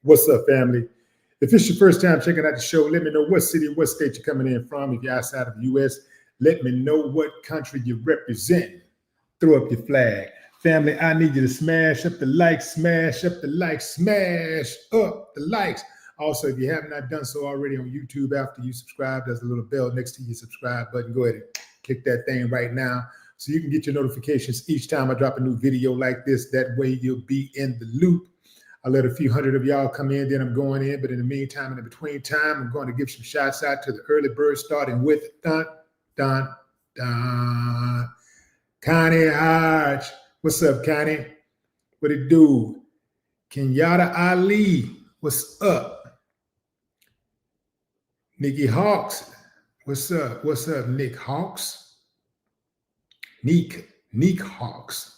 What's up, family? If it's your first time checking out the show, let me know what city, what state you're coming in from. If you're outside of the U.S., let me know what country you represent. Throw up your flag. Family, I need you to smash up the likes, smash up the likes, smash up the likes. Also, if you have not done so already on YouTube, after you subscribe, there's a little bell next to your subscribe button. Go ahead and click that thing right now so you can get your notifications each time I drop a new video like this. That way you'll be in the loop. I let a few hundred of y'all come in, then I'm going in. But in the meantime, in the between time, I'm going to give some shots out to the early birds, starting with dun, dun, dun. Connie Hodge. What's up, Connie? What it do? Kenyatta Ali. What's up? Nikki Hawks. What's up? What's up, Nick Hawks? Neek Hawks.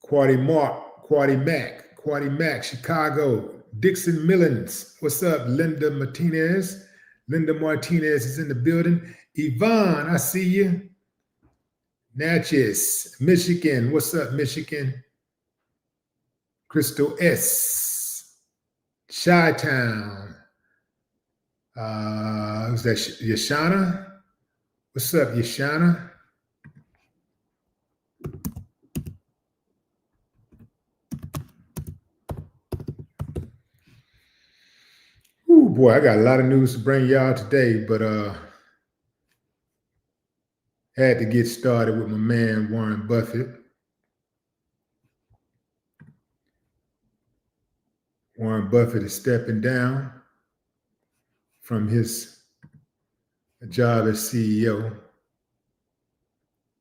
Quaddy Mac, Chicago. Dixon Millens. What's up, Linda Martinez? Linda Martinez is in the building. Yvonne, I see you. Natchez, Michigan. What's up, Michigan? Crystal S. Chi-Town. Who's that? Yashana? What's up, Yashana? Oh boy, I got a lot of news to bring y'all today, but had to get started with my man Warren Buffett. Warren Buffett is stepping down from his job as CEO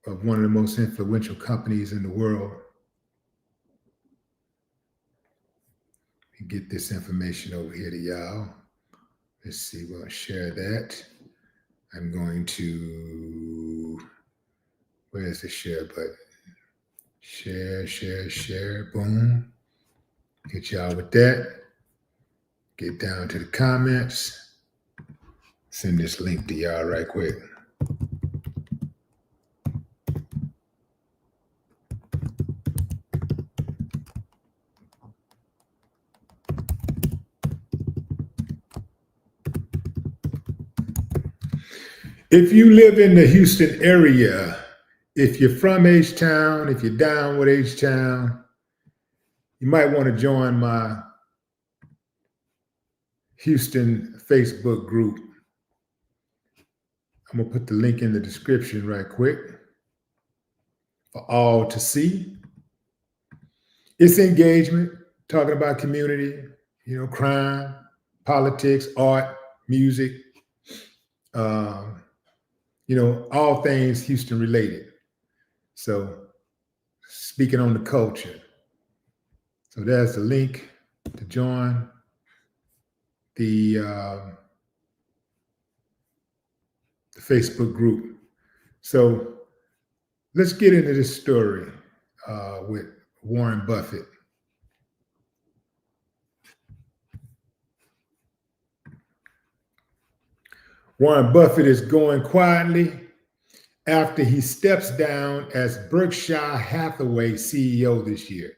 of one of the most influential companies in the world. Let me get this information over here to y'all. Let's see, we'll share that. I'm going to, where's the share button? Share, boom. Get y'all with that. Get down to the comments. Send this link to y'all right quick. If you live in the Houston area, if you're from H-Town, if you're down with H-Town, you might want to join my Houston Facebook group. I'm going to put the link in the description right quick for all to see. It's engagement, talking about community, crime, politics, art, music, all things Houston related. So speaking on the culture. So there's the link to join the Facebook group. So let's get into this story with Warren Buffett. Warren Buffett is going quietly after he steps down as Berkshire Hathaway CEO this year.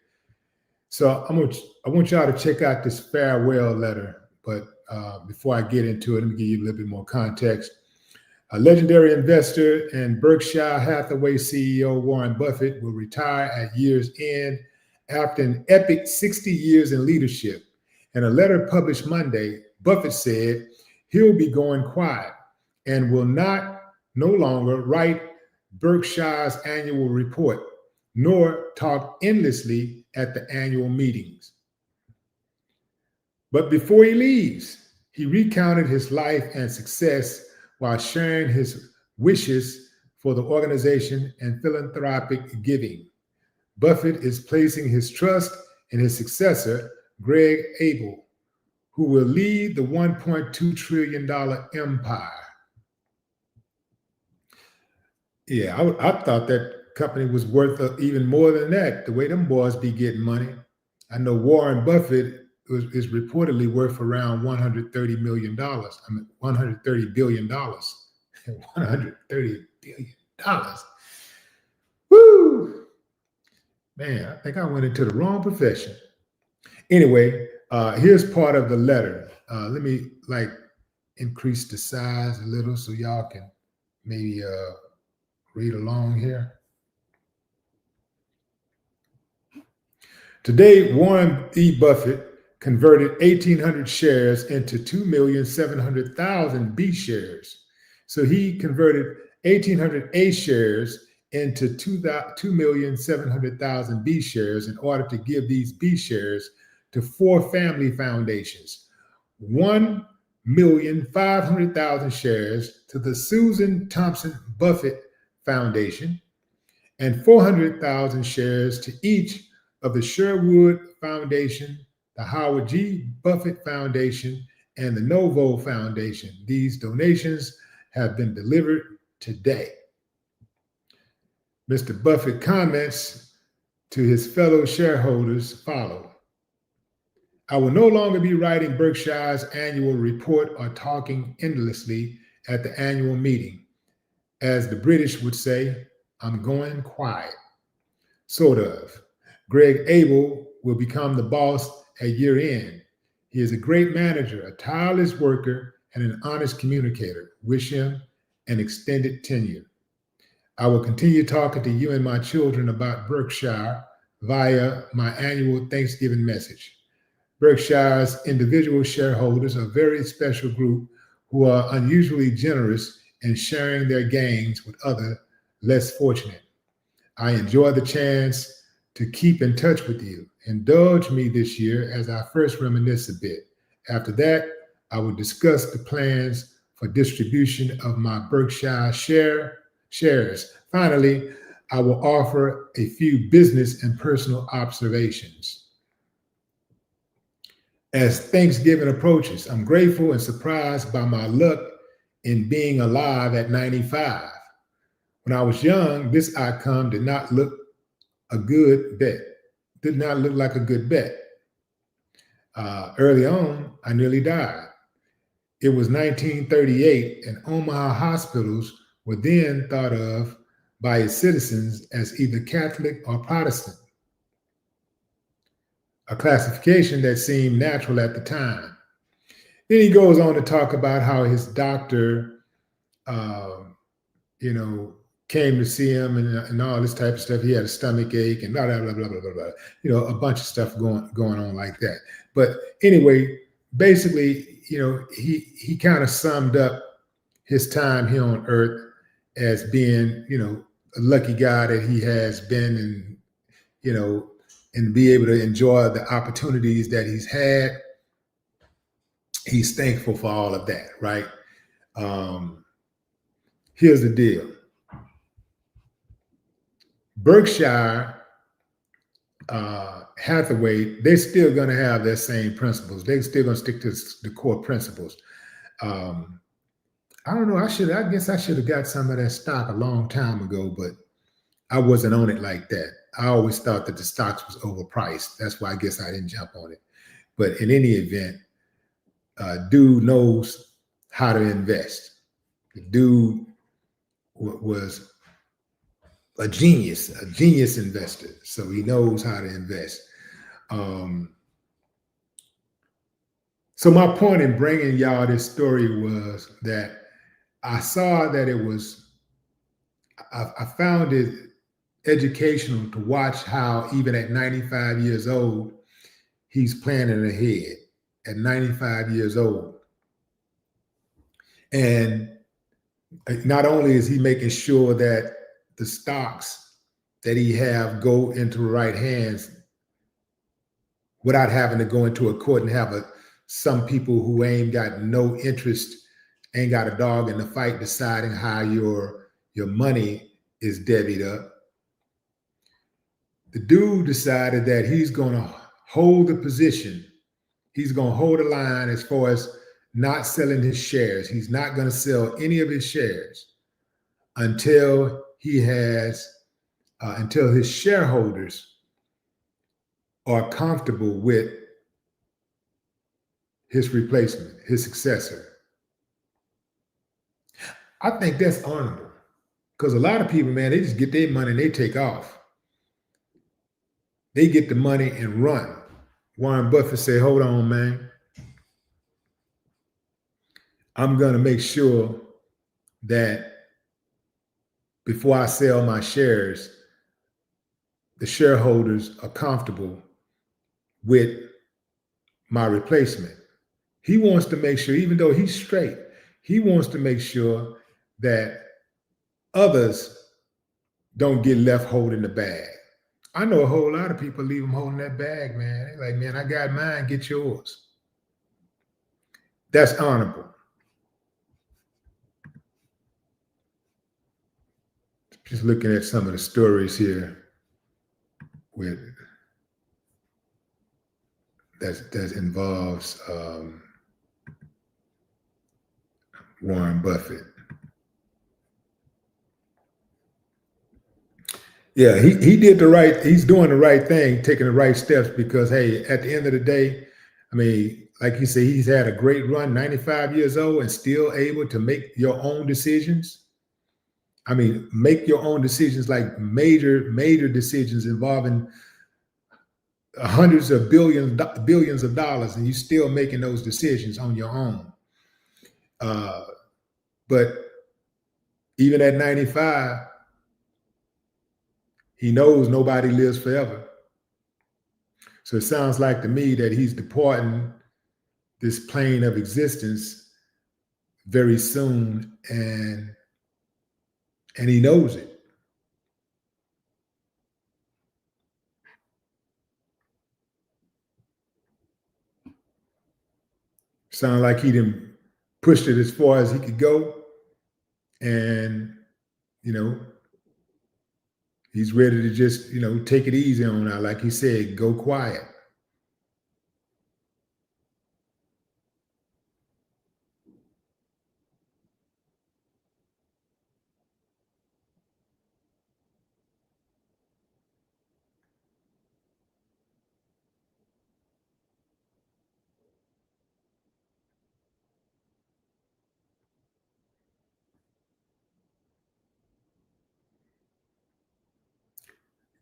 So I want y'all to check out this farewell letter. But before I get into it, let me give you a little bit more context. A legendary investor and Berkshire Hathaway CEO Warren Buffett will retire at year's end after an epic 60 years in leadership. In a letter published Monday, Buffett said he'll be going quiet and will no longer write Berkshire's annual report, nor talk endlessly at the annual meetings. But before he leaves, he recounted his life and success while sharing his wishes for the organization and philanthropic giving. Buffett is placing his trust in his successor, Greg Abel, who will lead the $1.2 trillion empire. Yeah, I thought that company was worth even more than that, the way them boys be getting money. I know Warren Buffett is reportedly worth around $130 million. $130 billion. $130 billion. Woo! Man, I think I went into the wrong profession. Anyway, here's part of the letter. Let me like increase the size a little so y'all can maybe read along here. Today, Warren E. Buffett converted 1,800 shares into 2,700,000 B shares. So he converted 1,800 A shares into 2,700,000 B shares in order to give these B shares to four family foundations. 1,500,000 shares to the Susan Thompson Buffett Foundation, and 400,000 shares to each of the Sherwood Foundation, the Howard G. Buffett Foundation, and the Novo Foundation. These donations have been delivered today. Mr. Buffett comments to his fellow shareholders follow. I will no longer be writing Berkshire's annual report or talking endlessly at the annual meeting. As the British would say, I'm going quiet. Sort of. Greg Abel will become the boss at year end. He is a great manager, a tireless worker, and an honest communicator. Wish him an extended tenure. I will continue talking to you and my children about Berkshire via my annual Thanksgiving message. Berkshire's individual shareholders are a very special group who are unusually generous in sharing their gains with others less fortunate. I enjoy the chance to keep in touch with you. Indulge me this year as I first reminisce a bit. After that, I will discuss the plans for distribution of my Berkshire shares. Finally, I will offer a few business and personal observations. As Thanksgiving approaches, I'm grateful and surprised by my luck in being alive at 95. When I was young, this outcome did not look a good bet. Did not look like a good bet. Early on, I nearly died. It was 1938, and Omaha hospitals were then thought of by its citizens as either Catholic or Protestant, a classification that seemed natural at the time. Then he goes on to talk about how his doctor, came to see him and all this type of stuff. He had a stomach ache and blah, blah, blah, blah, blah, blah, blah. A bunch of stuff going on like that. But anyway, basically, he kind of summed up his time here on earth as being, a lucky guy that he has been and be able to enjoy the opportunities that he's had. He's thankful for all of that, right? Here's the deal. Berkshire Hathaway, they're still going to have their same principles. They're still going to stick to the core principles. I don't know. I guess I should have got some of that stock a long time ago, but I wasn't on it like that. I always thought that the stocks was overpriced. That's why I guess I didn't jump on it. But in any event, dude knows how to invest. The dude was a genius investor. So he knows how to invest. So my point in bringing y'all this story was that I saw that I found it educational to watch how even at 95 years old, he's planning ahead at 95 years old. And not only is he making sure that the stocks that he have go into the right hands without having to go into a court and have some people who ain't got no interest, ain't got a dog in the fight deciding how your money is divvied up. The dude decided that he's going to hold the position. He's going to hold the line as far as not selling his shares. He's not going to sell any of his shares until until his shareholders are comfortable with his replacement, his successor. I think that's honorable because a lot of people, man, they just get their money and they take off. They get the money and run. Warren Buffett said, hold on, man. I'm going to make sure that before I sell my shares, the shareholders are comfortable with my replacement. He wants to make sure, even though he's straight, he wants to make sure that others don't get left holding the bag. I know a whole lot of people leave them holding that bag, man. They're like, man, I got mine, get yours. That's honorable. Just looking at some of the stories here with that involves Warren Buffett. Yeah, he did the right, he's doing the right thing, taking the right steps because, hey, at the end of the day, I mean, like you say, he's had a great run, 95 years old and still able to make your own decisions. I mean, make your own decisions, like major decisions involving hundreds of billions of dollars, and you still making those decisions on your own. But even at 95, he knows nobody lives forever. So it sounds like to me that he's departing this plane of existence very soon, and he knows it. Sound like he didn't pushed it as far as he could go, and he's ready to just take it easy on out. Like he said, go quiet.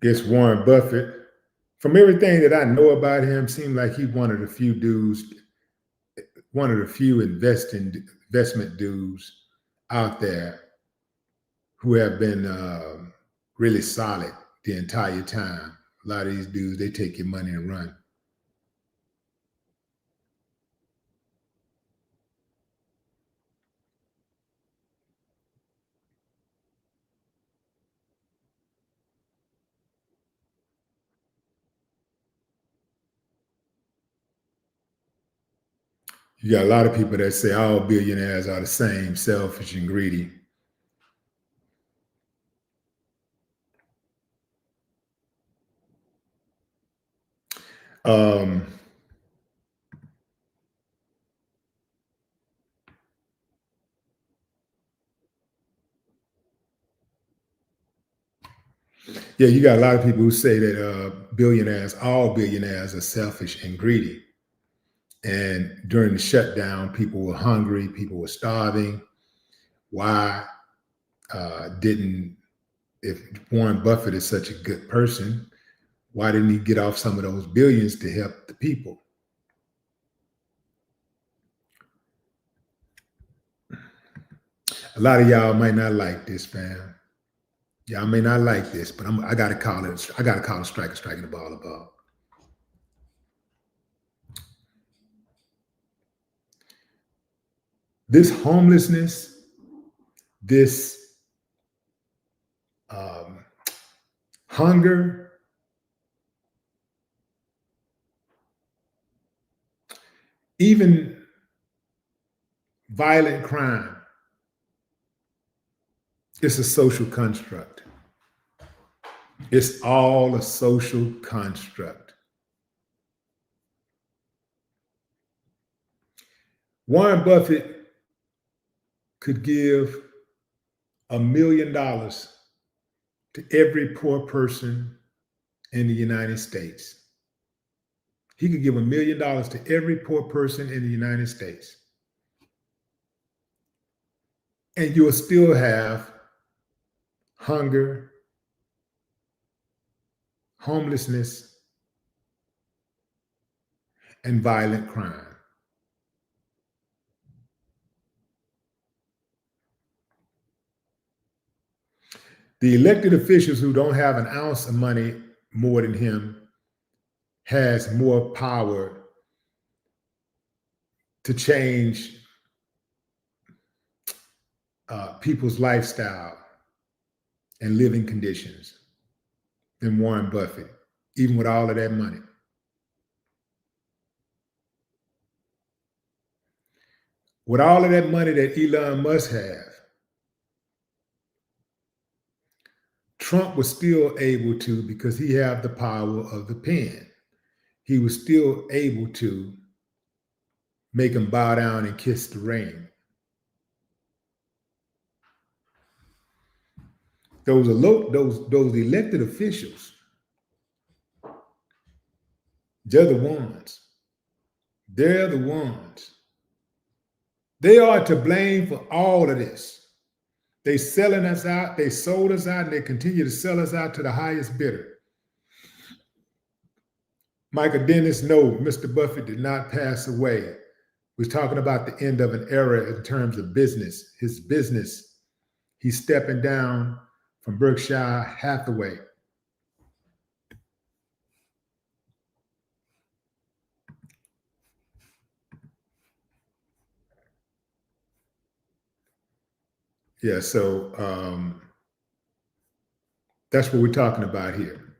Guess Warren Buffett, from everything that I know about him, seemed like he's one of the few dudes, one of the few investment dudes out there who have been really solid the entire time. A lot of these dudes, they take your money and run. You got a lot of people that say all billionaires are the same, selfish and greedy. Um, yeah, you got a lot of people who say that all billionaires are selfish and greedy. And during the shutdown, people were hungry, people were starving. Why if Warren Buffett is such a good person, why didn't he get off some of those billions to help the people? A lot of y'all might not like this, fam. Y'all may not like this, but I gotta call it. I gotta call a striker striking the ball above. This homelessness, this hunger, even violent crime, it's a social construct. It's all a social construct. Warren Buffett could give $1 million to every poor person in the United States. He could give $1 million to every poor person in the United States. And you'll still have hunger, homelessness, and violent crime. The elected officials who don't have an ounce of money more than him has more power to change people's lifestyle and living conditions than Warren Buffett, even with all of that money. With all of that money that Elon Musk have, Trump was still able to, because he had the power of the pen, he was still able to make him bow down and kiss the ring. Those elected officials, they're the ones. They're the ones. They are to blame for all of this. They selling us out, they sold us out, and they continue to sell us out to the highest bidder. Michael Dennis, no, Mr. Buffett did not pass away. We're talking about the end of an era in terms of business. His business, he's stepping down from Berkshire Hathaway. Yeah, so that's what we're talking about here.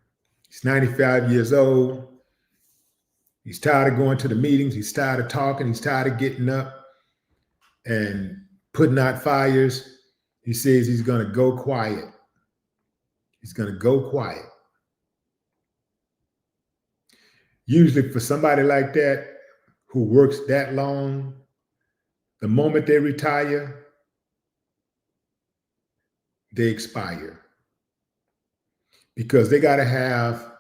He's 95 years old. He's tired of going to the meetings. He's tired of talking. He's tired of getting up and putting out fires. He says he's going to go quiet. He's going to go quiet. Usually for somebody like that who works that long, the moment they retire, they expire. Because they got to have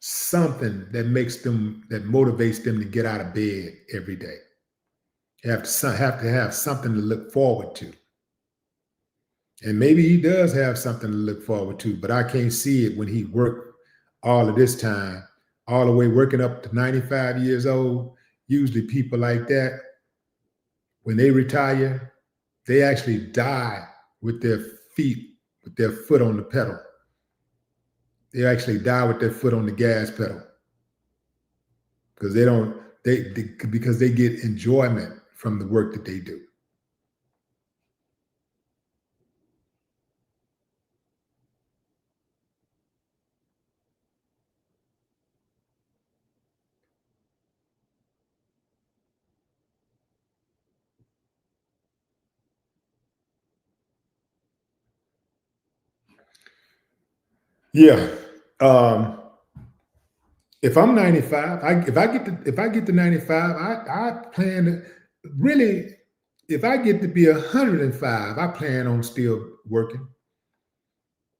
something that motivates them to get out of bed every day. You have to have something to look forward to. And maybe he does have something to look forward to, but I can't see it when he worked all of this time, all the way working up to 95 years old. Usually people like that, when they retire, they actually die with their foot on the pedal. They actually die with their foot on the gas pedal because because they get enjoyment from the work that they do. Yeah. If I'm 95, if I get to 95, I plan to really, if I get to be 105, I plan on still working.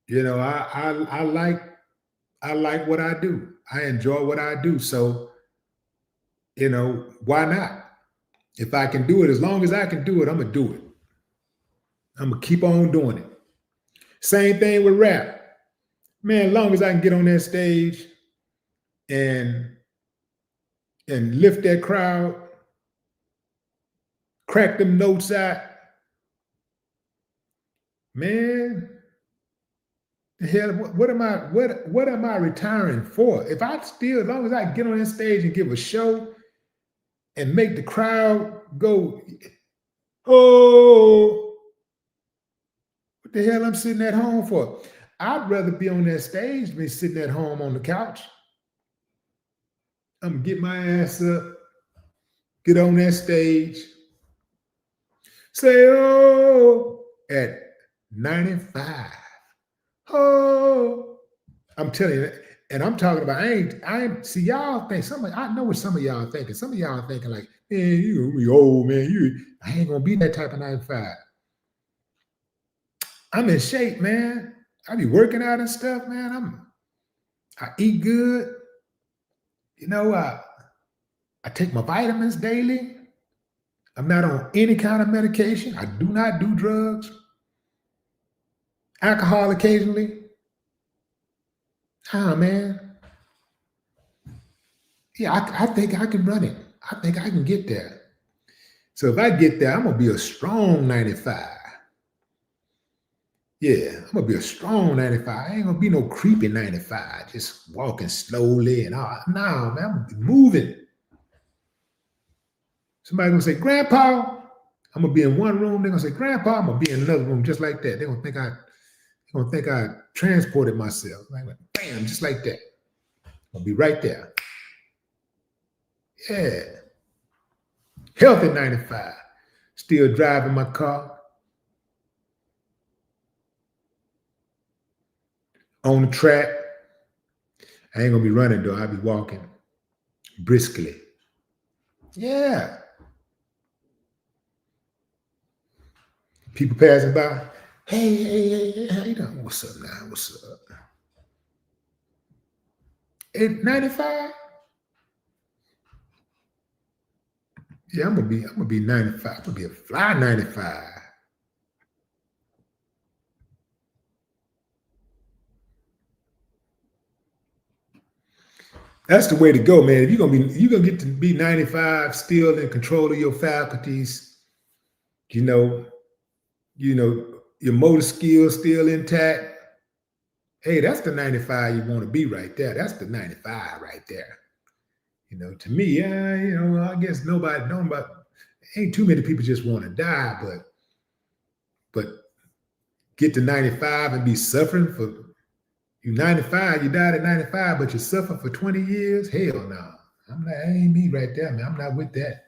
You know, I like what I do. I enjoy what I do. So, you know, why not? If I can do it, as long as I can do it, I'm gonna do it. I'm gonna keep on doing it. Same thing with rap. Man, as long as I can get on that stage and lift that crowd, crack them notes out, man. The hell, what am I retiring for? If I still, as long as I get on that stage and give a show and make the crowd go, oh, what the hell I'm sitting at home for? I'd rather be on that stage than sitting at home on the couch. I'm gonna get my ass up, get on that stage, say, oh, at 95. Oh, I'm telling you, and I'm talking about, I ain't, see, y'all think, I know what some of y'all thinking. Some of y'all thinking like, man, you old, man, I ain't gonna be that type of 95. I'm in shape, man. I be working out and stuff, man. I eat good. You know, I take my vitamins daily. I'm not on any kind of medication. I do not do drugs. Alcohol occasionally. Man. Yeah, I think I can run it. I think I can get there. So if I get there, I'm gonna be a strong 95. Yeah, I'm gonna be a strong 95. I ain't gonna be no creepy 95, just walking slowly and all. No, man, I'm gonna be moving. Somebody gonna say, Grandpa, I'm gonna be in one room. They're gonna say, Grandpa, I'm gonna be in another room just like that. They're gonna think I transported myself. Like, bam, just like that. I'll be right there. Yeah. Healthy 95. Still driving my car on the track. I ain't gonna be running though. I'll be walking briskly. Yeah. People passing by. Hey, how you doing? What's up now? What's up? 95? Yeah, I'm gonna be 95. I'm gonna be a fly 95. That's the way to go, man. If you're gonna get to be 95 still in control of your faculties, you know, your motor skills still intact. Hey, that's the 95 you want to be right there. That's the 95 right there. To me, yeah, I guess nobody, ain't too many people just want to die, but get to 95 and be suffering for you 95, you died at 95, but you suffer for 20 years? Hell no. I ain't me right there, man. I'm not with that.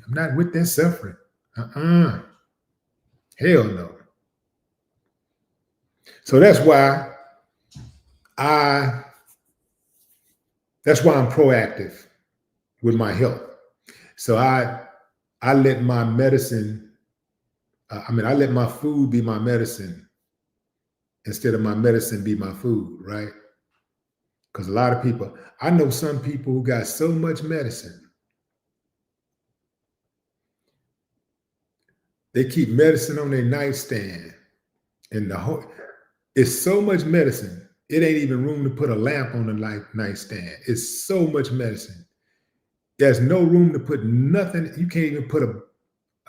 I'm not with that suffering. Hell no. So I that's why I'm proactive with my health. So I let my medicine, I let my food be my medicine instead of my medicine be my food, right? Because a lot of people, I know some people who got so much medicine, they keep medicine on their nightstand, and it's so much medicine, it ain't even room to put a lamp on the nightstand. It's so much medicine. There's no room to put nothing. You can't even put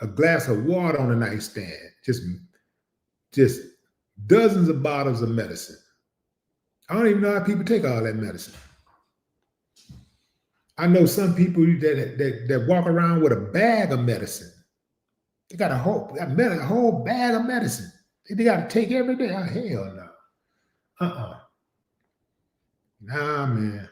a glass of water on the nightstand. Just dozens of bottles of medicine. I don't even know how people take all that medicine. I know some people that walk around with a bag of medicine. They got a whole bag of medicine. They got to take every day. Oh, hell no. Nah, man.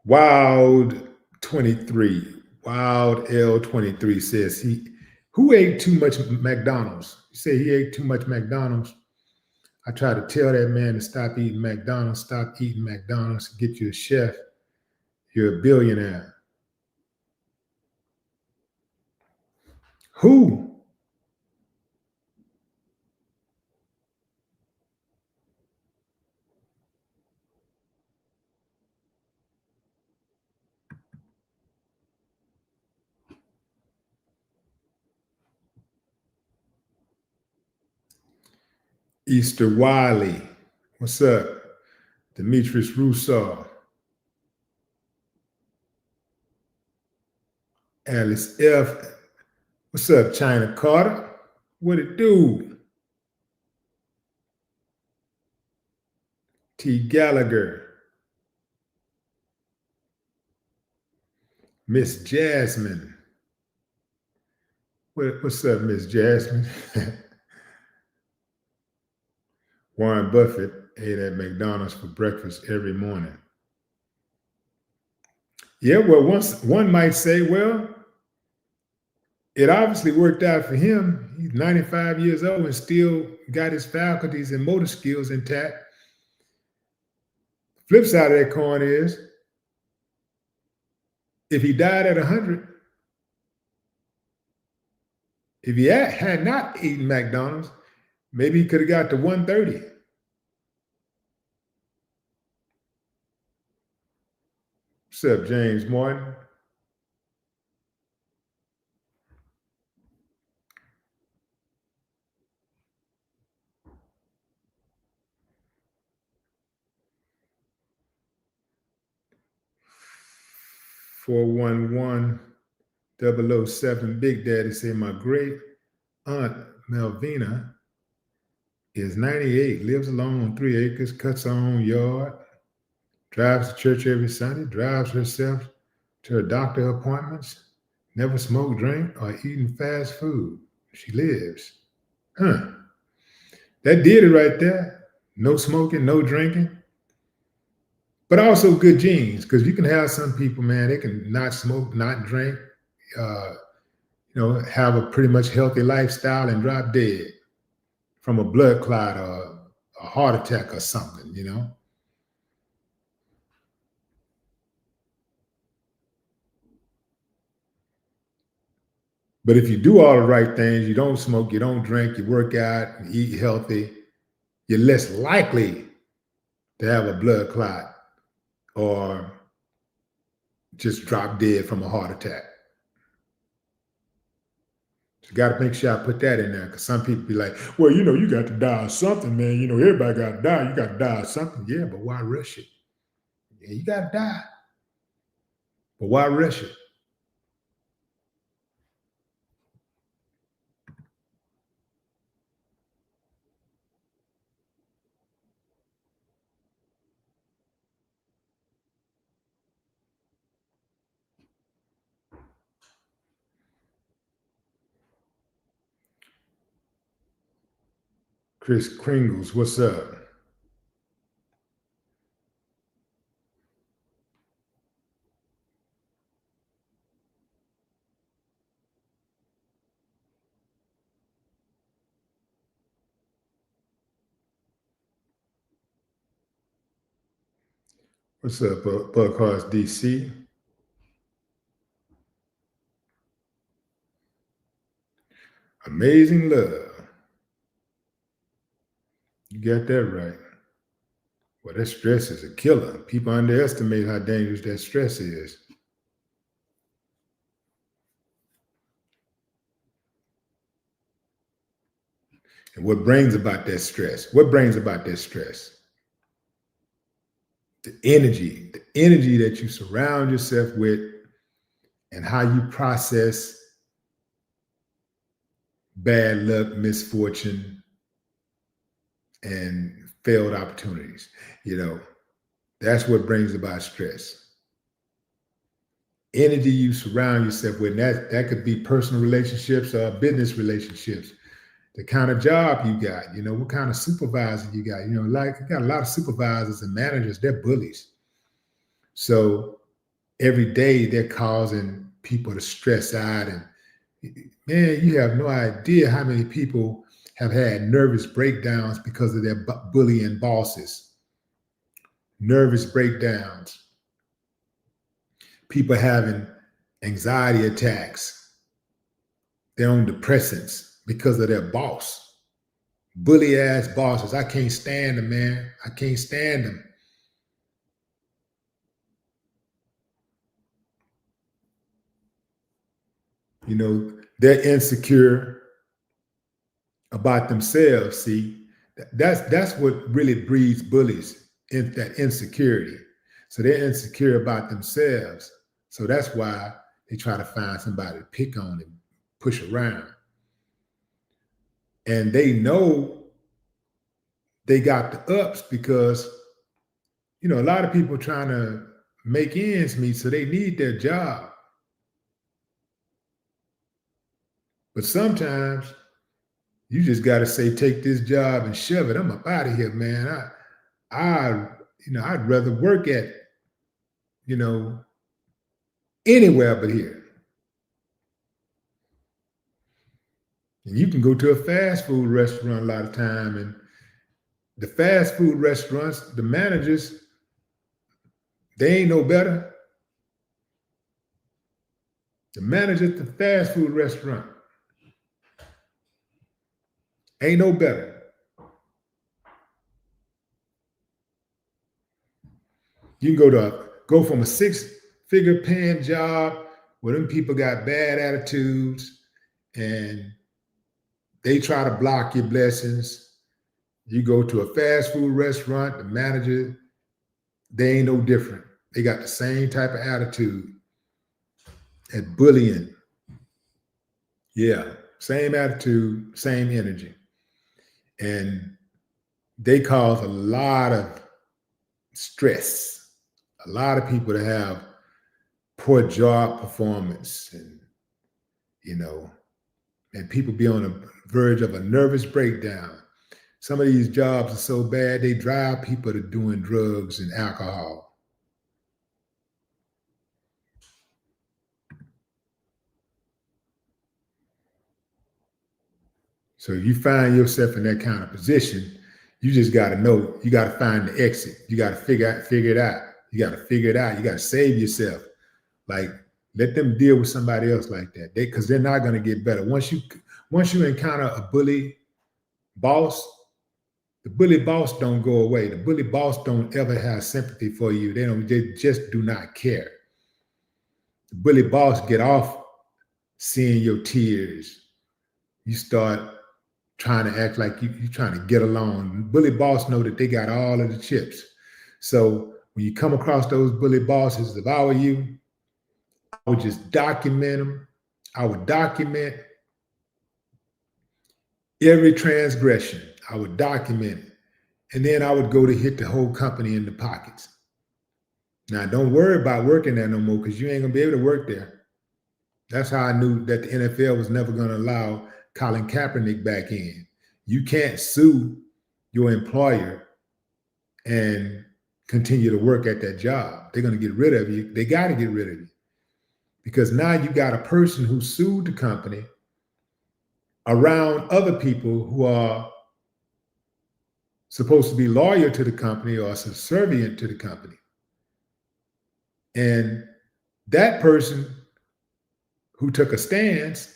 Wild 23. Wild L23 says who ate too much McDonald's? You say he ate too much McDonald's. I try to tell that man to stop eating McDonald's, stop eating McDonald's, get you a chef. You're a billionaire. Who? Easter Wiley. What's up? Demetrius Rousseau. Alice F. What's up, China Carter? What it do? T. Gallagher. Miss Jasmine. What's up, Miss Jasmine? Warren Buffett ate at McDonald's for breakfast every morning. Yeah, well, one might say, well, it obviously worked out for him. He's 95 years old and still got his faculties and motor skills intact. Flip side of that coin is, if he died at 100, if he had not eaten McDonald's, maybe he could have got to 130. What's up, James Martin? 411-007. Big Daddy said, my great aunt Melvina is 98, lives alone on 3 acres, cuts her own yard, drives to church every Sunday, drives herself to her doctor appointments, never smoked, drink, or eaten fast food. She lives. Huh. That did it right there. No smoking, no drinking, but also good genes, because you can have some people, man, they can not smoke, not drink, have a pretty much healthy lifestyle and drop dead from a blood clot or a heart attack or something. But if you do all the right things, you don't smoke, you don't drink, you work out, you eat healthy, you're less likely to have a blood clot or just drop dead from a heart attack. So you got to make sure I put that in there, because some people be like, well, you got to die of something, man. Everybody got to die. You got to die of something. Yeah, but why rush it? Yeah, you got to die. But why rush it? Chris Kringles, what's up? What's up, Buckhorse DC? Amazing love. You got that right. Well, that stress is a killer. People underestimate how dangerous that stress is. And what brings about that stress? What brings about that stress? The energy that you surround yourself with, and how you process bad luck, misfortune, and failed opportunities. That's what brings about stress. Energy you surround yourself with, and that could be personal relationships or business relationships. The kind of job you got, what kind of supervisor you got. Like you got a lot of supervisors and managers, they're bullies. So every day they're causing people to stress out, and man, you have no idea how many people have had nervous breakdowns because of their bullying bosses. Nervous breakdowns. People having anxiety attacks. They're on depressants because of their boss. Bully ass bosses. I can't stand them, man. I can't stand them. They're insecure about themselves. See, that's what really breeds bullies, in that insecurity. So they're insecure about themselves. So that's why they try to find somebody to pick on and push around. And they know they got the ups because, a lot of people trying to make ends meet, so they need their job. But sometimes you just got to say, take this job and shove it. I'm up out of here, man. I'd rather work at, anywhere but here. And you can go to a fast food restaurant a lot of time, and the fast food restaurants, the managers, they ain't no better. The manager at the fast food restaurant ain't no better. You can go from a 6-figure paying job where them people got bad attitudes and they try to block your blessings. You go to a fast food restaurant, the manager, they ain't no different. They got the same type of attitude. at bullying. Yeah, same attitude, same energy. And they cause a lot of stress, a lot of people to have poor job performance, and and people be on the verge of a nervous breakdown. Some of these jobs are so bad they drive people to doing drugs and alcohol. So you find yourself in that kind of position, you just got to know, you got to find the exit. You got to figure it out. You got to figure it out. You got to save yourself. Like, let them deal with somebody else like that. Because they're not going to get better. Once you encounter a bully boss, the bully boss don't go away. The bully boss don't ever have sympathy for you. They just do not care. The bully boss get off seeing your tears. You start trying to act like you're trying to get along. Bully boss know that they got all of the chips. So when you come across those bully bosses, if I were you, I would just document them. I would document every transgression. I would document it. And then I would go to hit the whole company in the pockets. Now, don't worry about working there no more, because you ain't going to be able to work there. That's how I knew that the NFL was never going to allow Colin Kaepernick back in. You can't sue your employer and continue to work at that job. They're going to get rid of you. They got to get rid of you, because now you got a person who sued the company around other people who are supposed to be loyal to the company or subservient to the company. And that person who took a stance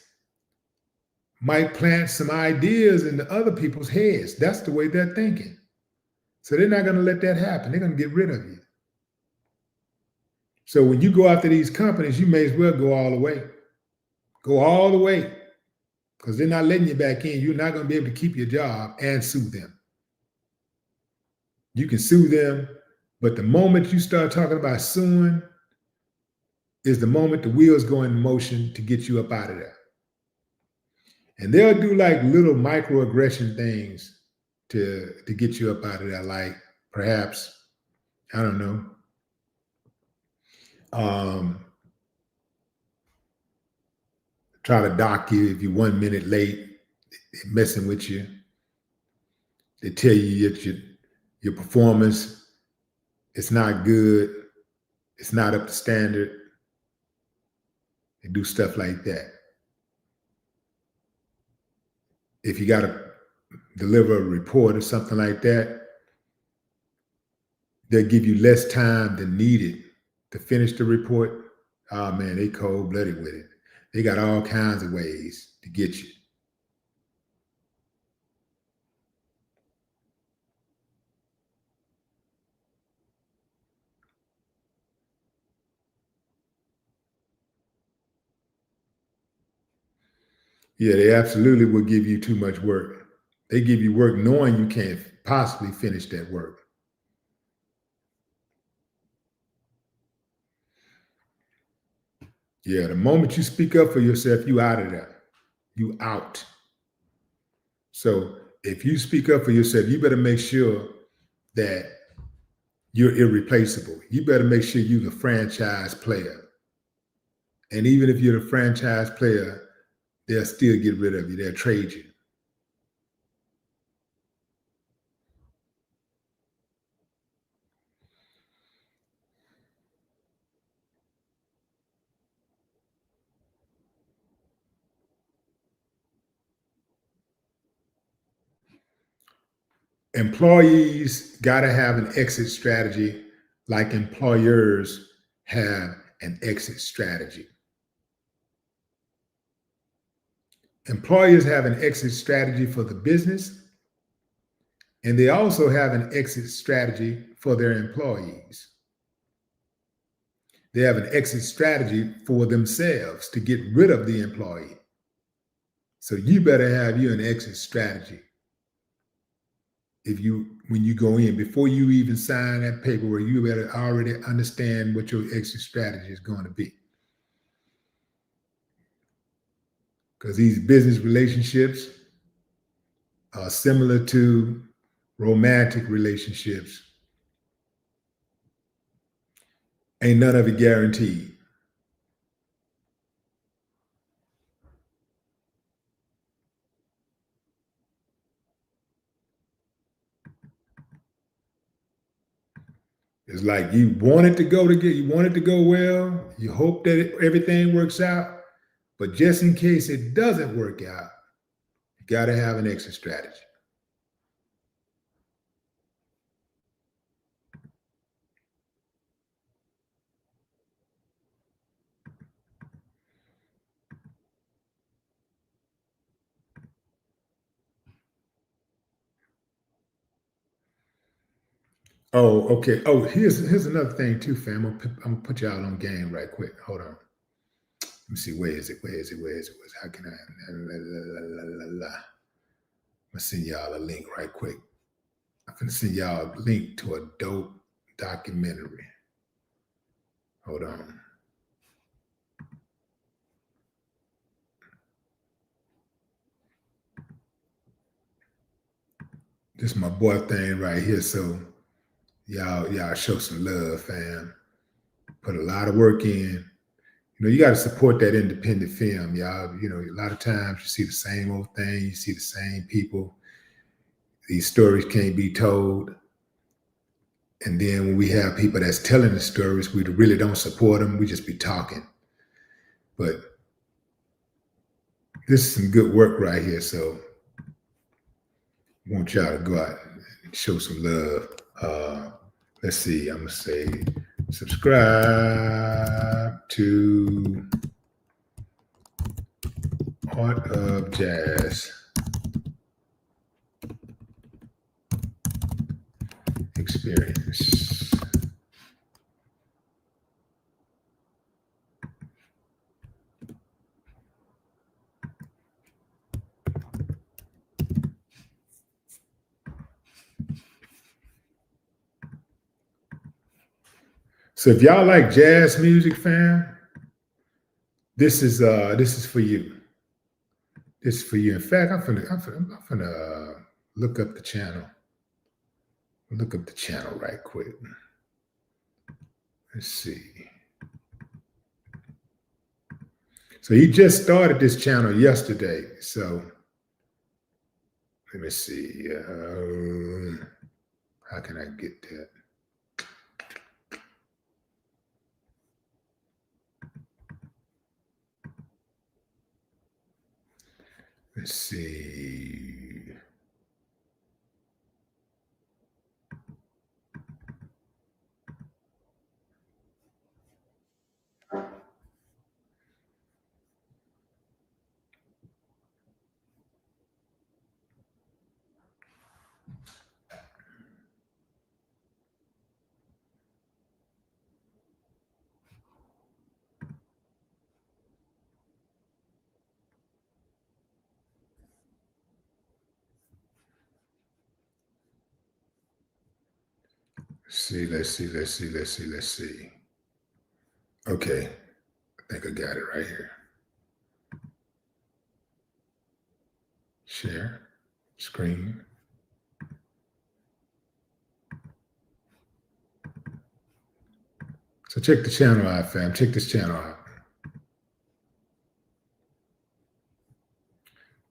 might plant some ideas into other people's heads. That's the way they're thinking. So they're not going to let that happen. They're going to get rid of you. So when you go after these companies, you may as well go all the way. Go all the way, because they're not letting you back in. You're not going to be able to keep your job and sue them. You can sue them, but the moment you start talking about suing is the moment the wheels go in motion to get you up out of there. And they'll do like little microaggression things to get you up out of there. Like perhaps, I don't know, try to dock you if you're 1 minute late, messing with you. They tell you that your performance is not good. It's not up to standard. They do stuff like that. If you got to deliver a report or something like that, they'll give you less time than needed to finish the report. Oh man, they cold-blooded with it. They got all kinds of ways to get you. Yeah, they absolutely will give you too much work. They give you work knowing you can't possibly finish that work. Yeah, the moment you speak up for yourself, you out of there. You out. So if you speak up for yourself, you better make sure that you're irreplaceable. You better make sure you're the franchise player. And even if you're the franchise player, they'll still get rid of you. They'll trade you. Employees got to have an exit strategy like employers have an exit strategy. Employers have an exit strategy for the business, and they also have an exit strategy for their employees. They have an exit strategy for themselves to get rid of the employee. So you better have you an exit strategy. When you go in, before you even sign that paperwork, you better already understand what your exit strategy is going to be. because these business relationships are similar to romantic relationships. Ain't none of it guaranteed. It's like you want it to go well. You hope that everything works out, but just in case it doesn't work out, you got to have an exit strategy. Oh, okay. Oh, here's another thing too, fam. I'm gonna put y'all on game right quick. Hold on. Let me see. Where is it? How can I? I'm gonna send y'all a link right quick. I'm gonna send y'all a link to a dope documentary. Hold on. This is my boy thing right here. So y'all show some love, fam. Put a lot of work in. You got to support that independent film, y'all. A lot of times you see the same old thing, you see the same people. These stories can't be told. And then when we have people that's telling the stories, we really don't support them. We just be talking. But this is some good work right here. So I want y'all to go out and show some love. Let's see. I'm going to say subscribe to Art of Jazz Experience. So if y'all like jazz music, fam, this is for you. This is for you. In fact, I'm gonna look up the channel. Look up the channel right quick. Let's see. So he just started this channel yesterday. So let me see. How can I get that? Let's see. Let's see. Okay, I think I got it right here. Share screen. So check the channel out, fam. Check this channel out.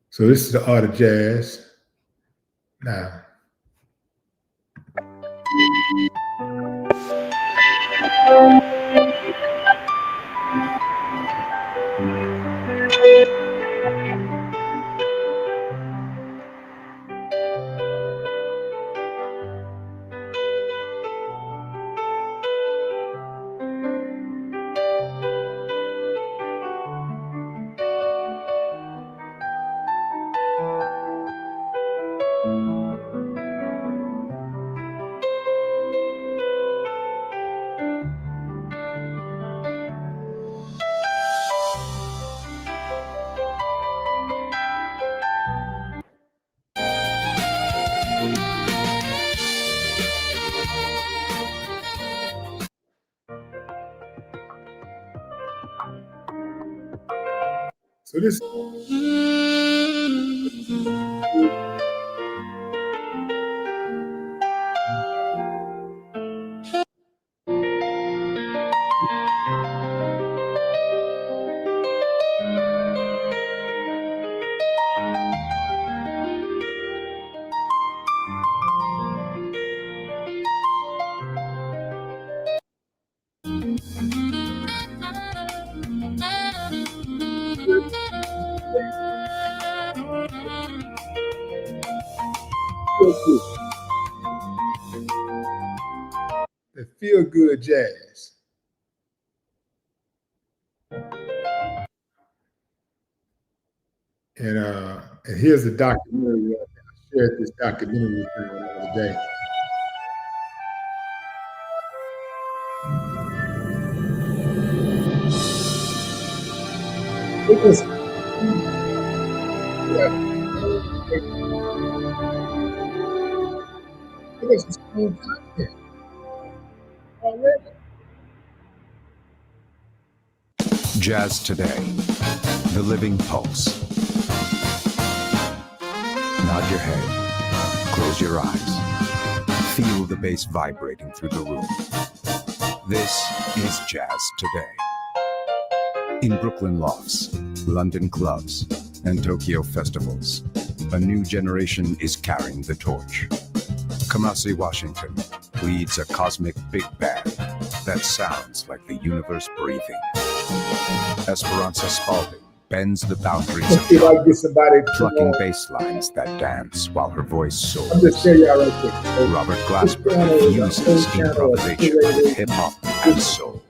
So this is the Art of Jazz. Now, So this the feel good jazz. And here's a documentary. I shared this documentary with you the other day. It was, it was the same content already. Jazz Today, the living pulse. Nod your head, close your eyes, feel the bass vibrating through the room. This is Jazz Today. In Brooklyn lofts, London clubs, and Tokyo festivals, a new generation is carrying the torch. Kamasi Washington leads a cosmic big band that sounds like the universe breathing. Esperanza Spalding bends the boundaries of somebody plucking bass lines that dance while her voice soars. I'm just telling y'all right there. Robert Glasper fuses improvisation with hip-hop and soul,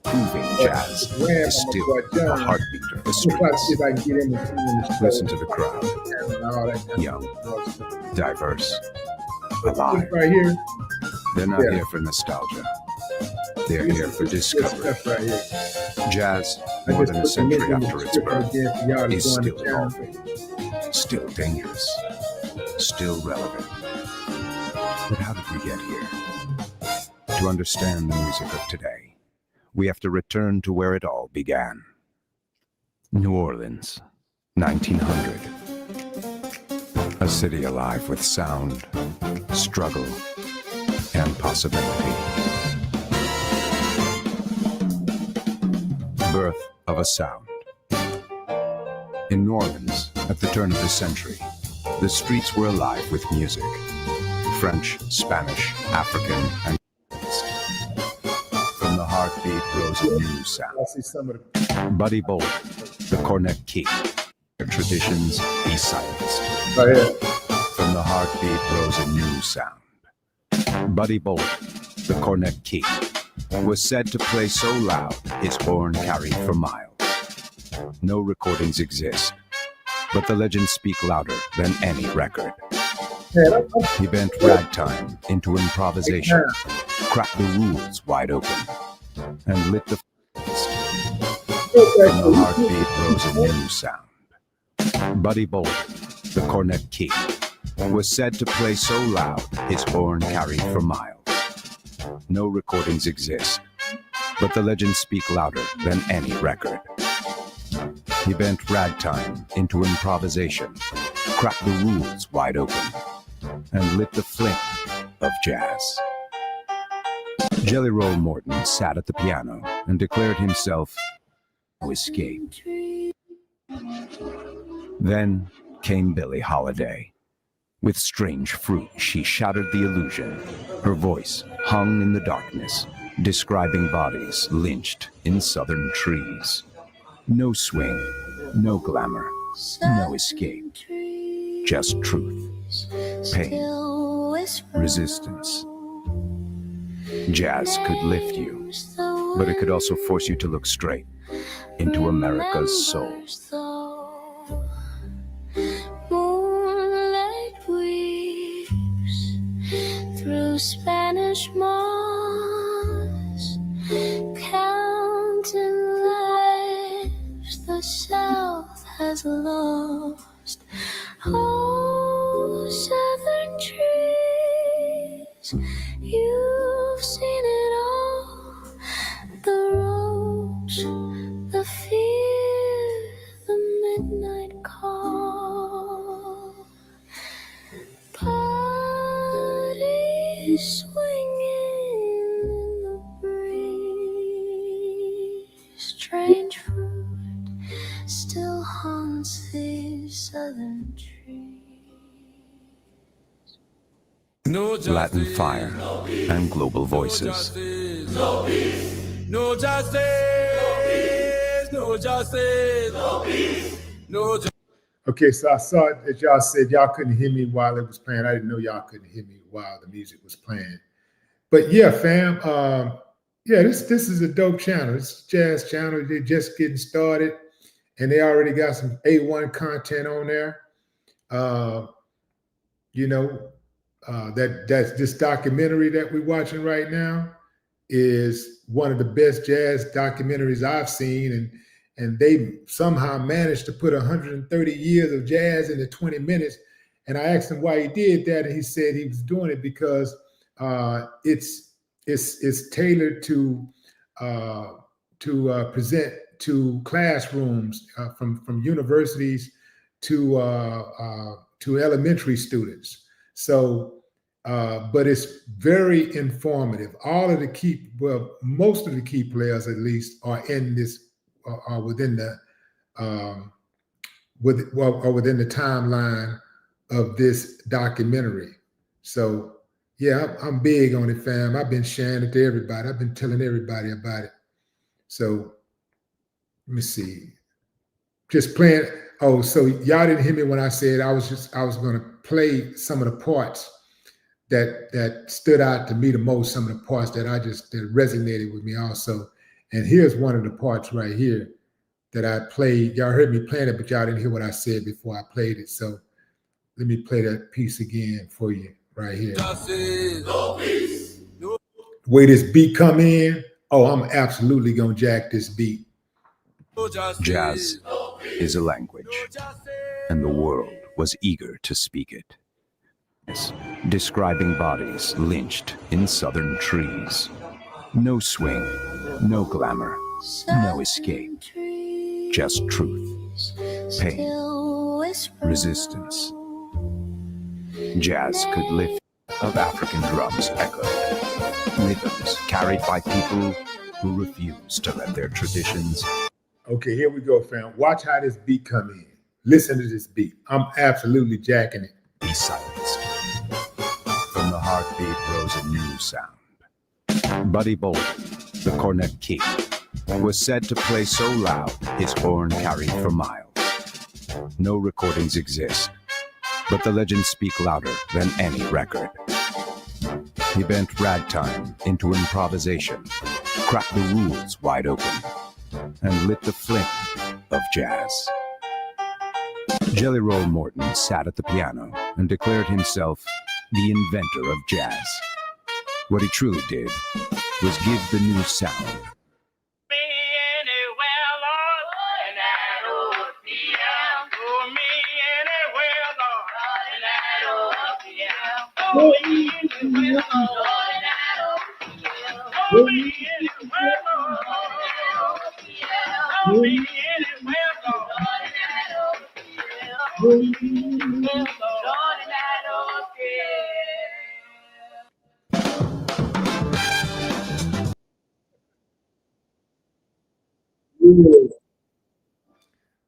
proving jazz is still the heartbeat of the streets. Listen to the crowd. Young, diverse, alive. Right here. They're not here for nostalgia. They're here for discovery. Jazz, more than a century after its birth, is still evolving, still dangerous, still relevant. But how did we get here? To understand the music of today, we have to return to where it all began. New Orleans, 1900. A city alive with sound, struggle, and possibility. Birth of a sound. In New Orleans, at the turn of the century, the streets were alive with music. French, Spanish, African, and from the heartbeat rose a new sound. Buddy Bolt, the cornet key. Their traditions be silenced. From the heartbeat rose a new sound. Buddy Bolt, the cornet key, was said to play so loud his horn carried for miles. No recordings exist, but the legends speak louder than any record. He bent ragtime into improvisation, cracked the rules wide open, and lit the feast. From the heartbeat rose a new sound. Buddy Bolt, the cornet key, was said to play so loud his horn carried for miles. No recordings exist, but the legends speak louder than any record. He bent ragtime into improvisation, cracked the rules wide open, and lit the flame of jazz. Jelly Roll Morton sat at the piano and declared himself to escape. Then came Billie Holiday. With strange fruit, she shattered the illusion. Her voice hung in the darkness, describing bodies lynched in southern trees. No swing, no glamour, no escape. Just truth, pain, resistance. Jazz could lift you, but it could also force you to look straight into America's soul. Spanish moss, counting lives the South has lost. Oh, southern trees, you've seen it all. The ropes, the fear, the swinging in the breeze. Strange fruit still haunts these southern trees. Latin fire and global voices. No justice, no justice, no justice, no justice. Okay, so I saw that y'all said y'all couldn't hear me while it was playing. I didn't know y'all couldn't hear me while the music was playing. But yeah, fam, yeah, this is a dope channel. It's a jazz channel. They're just getting started, and they already got some A1 content on there. You know, that's this documentary that we're watching right now is one of the best jazz documentaries I've seen, and they somehow managed to put 130 years of jazz into 20 minutes. And I asked him why he did that, and he said he was doing it because it's tailored to present to classrooms from universities to elementary students. So, but it's very informative. All of the most of the key players, at least, are in this. Are within the within the timeline of this documentary. So yeah, I'm big on it, fam. I've been sharing it to everybody. I've been telling everybody about it. So let me see. Just playing. Oh, so y'all didn't hear me when I said I was going to play some of the parts that stood out to me the most. Some of the parts that that resonated with me also. And here's one of the parts right here that I played. Y'all heard me playing it, but y'all didn't hear what I said before I played it. So let me play that piece again for you right here. The way this beat come in, oh, I'm absolutely gonna jack this beat. Jazz is a language, and the world was eager to speak it. Describing bodies lynched in southern trees. No swing, no glamour, no escape. Just truth, pain, resistance. Jazz could lift of African drums echoed. Rhythms carried by people who refuse to let their traditions. Okay, here we go, fam. Watch how this beat come in. Listen to this beat. I'm absolutely jacking it. Be silenced. From the heartbeat rose a new sound. Buddy Bolden, the cornet king, was said to play so loud his horn carried for miles. No recordings exist, but the legends speak louder than any record. He bent ragtime into improvisation, cracked the rules wide open, and lit the flame of jazz. Jelly Roll Morton sat at the piano and declared himself the inventor of jazz. What he truly did was give the new sound.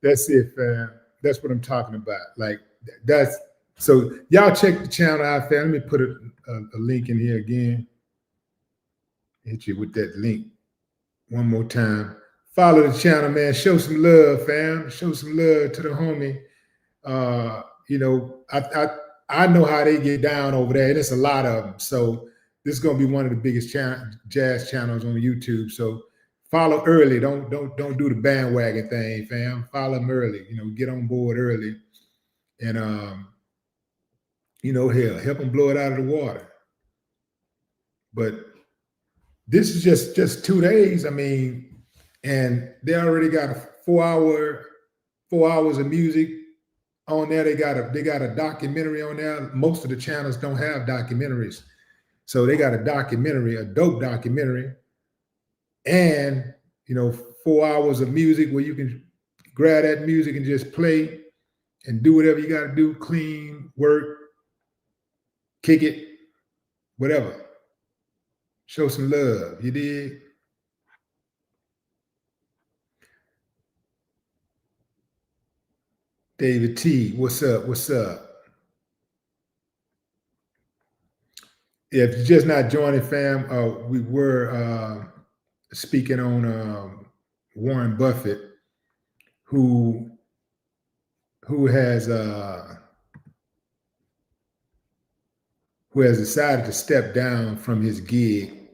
That's it, fam. That's what I'm talking about. Like that's so y'all check the channel out, fam. Let me put a link in here again. Hit you with that link one more time. Follow the channel, man. Show some love, fam. Show some love to the homie. You know, I know how they get down over there, and it's a lot of them. So this is gonna be one of the biggest jazz channels on YouTube. So follow early. Don't do the bandwagon thing, fam. Follow them early. You know, get on board early, and you know, hell, help them blow it out of the water. But this is just 2 days. I mean, and they already got a 4 hours of music on there. They got a documentary on there. Most of the channels don't have documentaries, so they got a documentary, a dope documentary, and you know, 4 hours of music where you can grab that music and just play and do whatever you got to do, clean, work, kick it, whatever. Show some love. You dig? David T, what's up? What's up? If you're just not joining, fam, we were speaking on Warren Buffett, who has decided to step down from his gig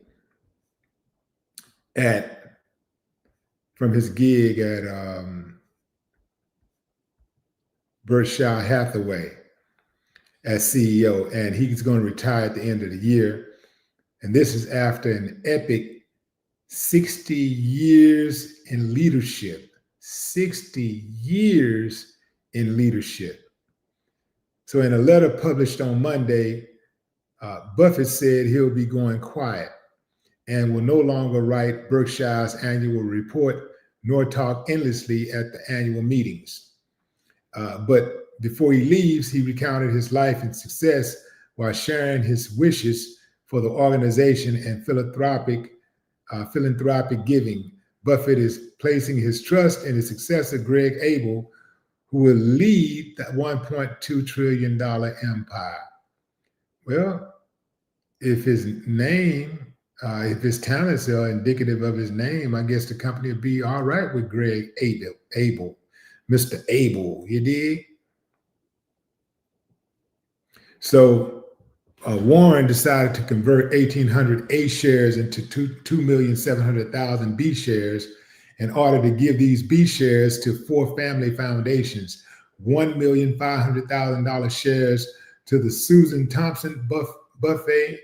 at Berkshire Hathaway as CEO, and he's going to retire at the end of the year. And this is after an epic 60 years in leadership. 60 years in leadership. So in a letter published on Monday, Buffett said he'll be going quiet and will no longer write Berkshire's annual report nor talk endlessly at the annual meetings. But before he leaves, he recounted his life and success while sharing his wishes for the organization and philanthropic giving. Buffett is placing his trust in his successor, Greg Abel, who will lead that $1.2 trillion empire. Well, if his name, if his talents are indicative of his name, I guess the company will be all right with Greg Abel, Mr. Abel, you dig? So Warren decided to convert 1,800 A shares into 2,700,000 B shares in order to give these B shares to 4 family foundations, $1,500,000 shares to the Susan Thompson Buffett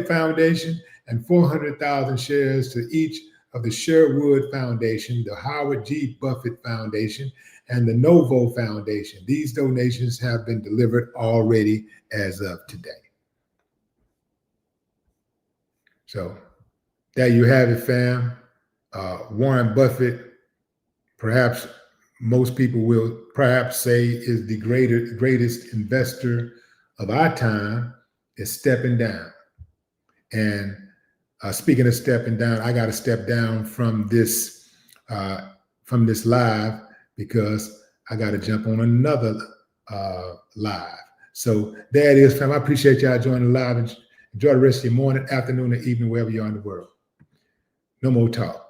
Foundation, and 400,000 shares to each of the Sherwood Foundation, the Howard G. Buffett Foundation, and the Novo Foundation. These donations have been delivered already as of today. So there you have it, fam. Warren Buffett, perhaps most people will perhaps say is the greatest investor of our time, is stepping down. And speaking of stepping down, I got to step down from this live because I got to jump on another live. So there it is, fam. I appreciate y'all joining the live, and enjoy the rest of your morning, afternoon, or evening, wherever you are in the world. No more talk.